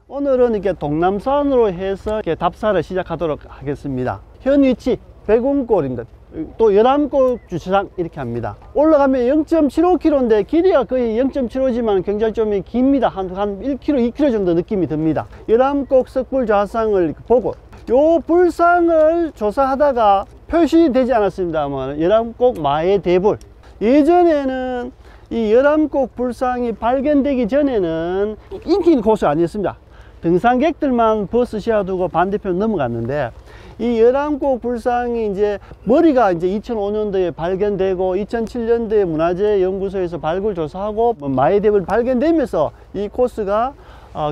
오늘은 이렇게 동남산으로 해서 이렇게 답사를 시작하도록 하겠습니다. 현 위치 백운골입니다. 또 열암골 주차장 이렇게 합니다. 올라가면 0.75km인데 길이가 거의 0.75지만 굉장히 좀 깁니다. 한 1km, 2km 정도 느낌이 듭니다. 열암골 석불 좌상을 보고 요 불상을 조사하다가 표시되지 않았습니다만 열암골 마의대불, 예전에는 이 열암골 불상이 발견되기 전에는 인기 있는 코스 아니었습니다. 등산객들만 버스 세워두고 반대편 넘어갔는데 이 열암골 불상이 이제 머리가 이제 2005년도에 발견되고 2007년도에 문화재연구소에서 발굴 조사하고 마의대불 발견되면서 이 코스가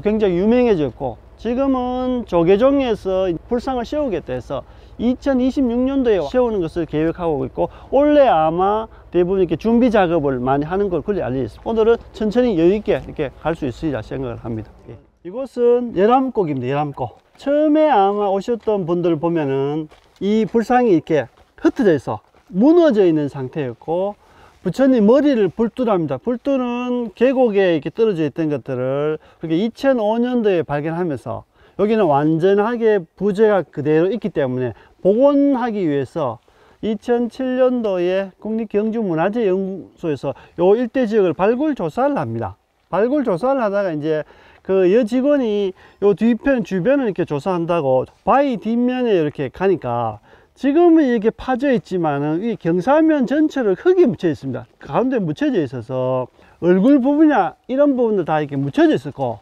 굉장히 유명해졌고, 지금은 조계종에서 불상을 세우겠다 해서 2026년도에 세우는 것을 계획하고 있고, 올해 아마 대부분 이렇게 준비 작업을 많이 하는 걸 그리 알려 있습니다. 오늘은 천천히 여유있게 이렇게 갈 수 있으리라 생각을 합니다. 예. 이곳은 열암골입니다. 열암골. 처음에 아마 오셨던 분들을 보면은 이 불상이 이렇게 흩어져 있어 무너져 있는 상태였고, 부처님 머리를 불두랍니다. 불두는 계곡에 이렇게 떨어져 있던 것들을 그렇게 2005년도에 발견하면서 여기는 완전하게 부재가 그대로 있기 때문에 복원하기 위해서 2007년도에 국립경주문화재연구소에서 요 일대 지역을 발굴 조사를 합니다. 발굴 조사를 하다가 이제 그 여직원이 요 뒤편 주변을 이렇게 조사한다고 바위 뒷면에 이렇게 가니까 지금은 이렇게 파져 있지만은 이 경사면 전체를 흙이 묻혀 있습니다. 가운데 묻혀져 있어서 얼굴 부분이나 이런 부분들 다 이렇게 묻혀져 있었고,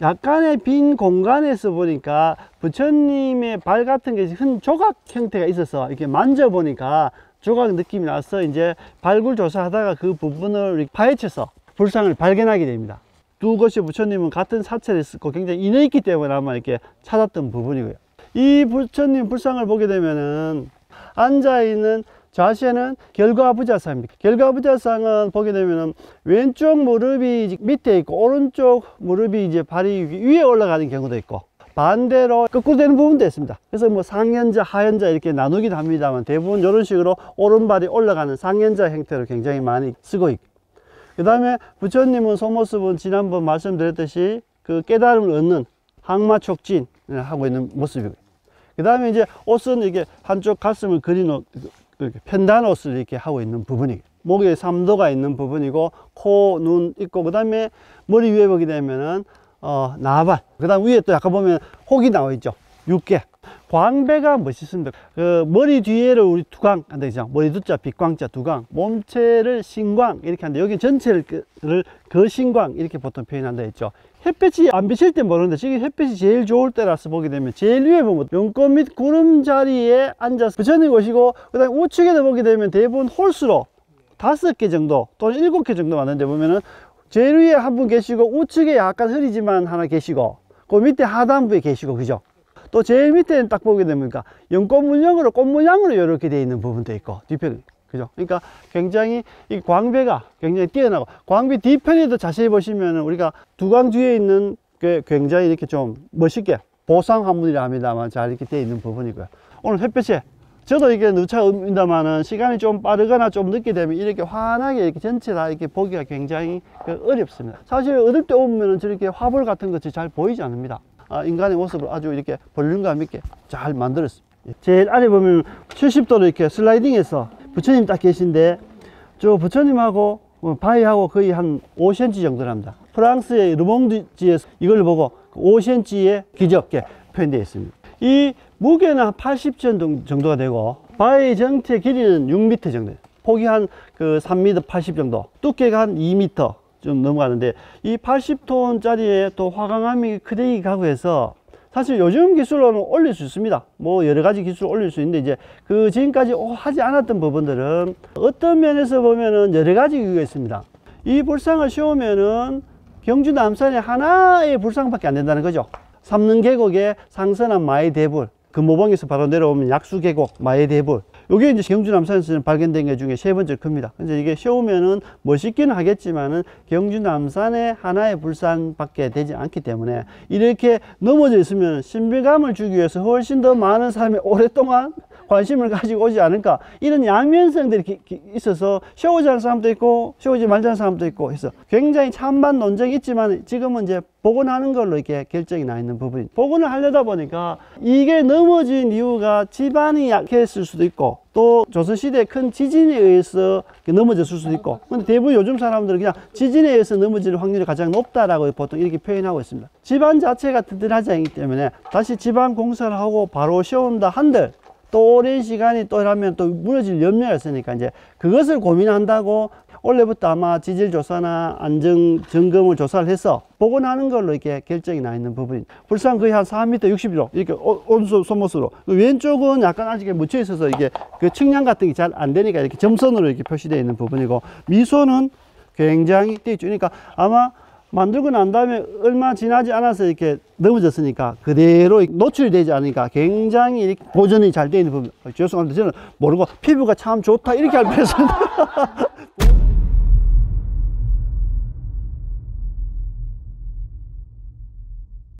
약간의 빈 공간에서 보니까 부처님의 발 같은 게 흔 조각 형태가 있어서 이렇게 만져보니까 조각 느낌이 나서 이제 발굴 조사하다가 그 부분을 파헤쳐서 불상을 발견하게 됩니다. 두 곳이 부처님은 같은 사찰에 있었고 굉장히 인해 있기 때문에 아마 이렇게 찾았던 부분이고요. 이 부처님 불상을 보게 되면은 앉아있는 자세는 결과부자상입니다. 결과부자상은 보게 되면은 왼쪽 무릎이 밑에 있고 오른쪽 무릎이 이제 발이 위에 올라가는 경우도 있고, 반대로 거꾸로 되는 부분도 있습니다. 그래서 뭐 상현자, 하현자 이렇게 나누기도 합니다만 대부분 이런 식으로 오른발이 올라가는 상현자 형태로 굉장히 많이 쓰고 있고, 그 다음에 부처님은 속모습은 지난번 말씀드렸듯이 그 깨달음을 얻는 항마촉진 하고 있는 모습이고요. 그 다음에 이제 옷은 이게 한쪽 가슴을 그린 옷, 편단 옷을 이렇게 하고 있는 부분이고, 목에 삼도가 있는 부분이고, 코, 눈 있고, 그 다음에 머리 위에 보게 되면은 나발, 그 다음 위에 또 약간 보면 혹이 나와 있죠. 육개. 광배가 멋있습니다. 그 머리 뒤에를 우리 두광 한다 했죠. 머리 두자 빛광자 두광, 몸체를 신광 이렇게 하는데 여기 전체를 거신광 이렇게 보통 표현한다 했죠. 햇빛이 안 비칠 때 모르는데 지금 햇빛이 제일 좋을 때라서 보게 되면 제일 위에 보면 연꽃 및 구름 자리에 앉아서 부처님 오시고, 그 다음에 우측에도 보게 되면 대부분 홀수로 5개 정도 또는 7개 정도 왔는데 보면은 제일 위에 한 분 계시고, 우측에 약간 흐리지만 하나 계시고, 그 밑에 하단부에 계시고, 그죠? 또 제일 밑에는 딱 보게 됩니까? 연꽃 문양으로, 꽃 문양으로 이렇게 되어 있는 부분도 있고, 뒤편, 그죠? 그러니까 굉장히 이 광배가 굉장히 뛰어나고, 광배 뒤편에도 자세히 보시면은 우리가 두광 뒤에 있는 게 굉장히 이렇게 좀 멋있게 보상화물이라 합니다만 잘 이렇게 되어 있는 부분이고요. 오늘 햇빛에 저도 이게 누차입니다만은 시간이 좀 빠르거나 좀 늦게 되면 이렇게 환하게 이렇게 전체 다 이렇게 보기가 굉장히 어렵습니다. 사실 어릴 때 오면은 저렇게 화볼 같은 것이 잘 보이지 않습니다. 인간의 모습을 아주 이렇게 볼륨감 있게 잘 만들었습니다. 제일 아래 보면 70도로 이렇게 슬라이딩해서 부처님 딱 계신데, 저 부처님하고 바위하고 거의 한 5cm 정도 납니다. 프랑스의 르몽드지에서 이걸 보고 5cm의 기적게 표현되어 있습니다. 이 무게는 한 80톤 정도가 되고, 바위 전체 길이는 6m 정도, 폭이 한 3m 80 정도, 두께가 한 2m 좀 넘어가는데, 이 80톤짜리에 또 화강암이 크대기 가고 해서 사실 요즘 기술로는 올릴 수 있습니다. 뭐 여러 가지 기술을 올릴 수 있는데, 이제 그 지금까지 하지 않았던 부분들은 어떤 면에서 보면은 여러 가지 이유가 있습니다. 이 불상을 세우면은 경주 남산에 하나의 불상밖에 안 된다는 거죠. 삼릉계곡의 상선암 마의대불, 금호봉에서 바로 내려오면 약수계곡 마의대불, 요게 이제 경주 남산에서 발견된 게 중에 세 번째 큽니다. 근데 이게 세우면은 멋있기는 하겠지만은 경주 남산의 하나의 불상밖에 되지 않기 때문에 이렇게 넘어져 있으면 신비감을 주기 위해서 훨씬 더 많은 사람이 오랫동안 관심을 가지고 오지 않을까, 이런 양면성들이 있어서 쇼오지 사람도 있고 쇼오지 말자는 사람도 있고 해서 굉장히 찬반 논쟁이 있지만 지금은 이제 복원하는 걸로 이렇게 결정이 나 있는 부분이, 복원을 하려다 보니까 이게 넘어진 이유가 지반이 약했을 수도 있고 또 조선시대에 큰 지진에 의해서 넘어졌을 수도 있고, 근데 대부분 요즘 사람들은 그냥 지진에 의해서 넘어질 확률이 가장 높다라고 보통 이렇게 표현하고 있습니다. 지반 자체가 튼튼하지 않기 때문에 다시 지반 공사를 하고 바로 세운다 한들 또 오랜 시간이 또 하면 또 무너질 염려가 있으니까 이제 그것을 고민한다고 올해부터 아마 지질조사나 안전 점검을 조사를 해서 복원하는 걸로 이렇게 결정이 나 있는 부분이, 불상 거의 한 4m 60도 이렇게 손못으로, 왼쪽은 약간 아직 묻혀 있어서 이게 그 측량 같은 게 잘 안 되니까 이렇게 점선으로 이렇게 표시되어 있는 부분이고, 미소는 굉장히 띄어 있죠. 그러니까 아마 만들고 난 다음에 얼마 지나지 않아서 이렇게 넘어졌으니까 그대로 노출이 되지 않으니까 굉장히 이렇게 보존이 잘 되어 있는 부분. 죄송합니다. 저는 모르고 피부가 참 좋다 이렇게 할 뻔했습니다.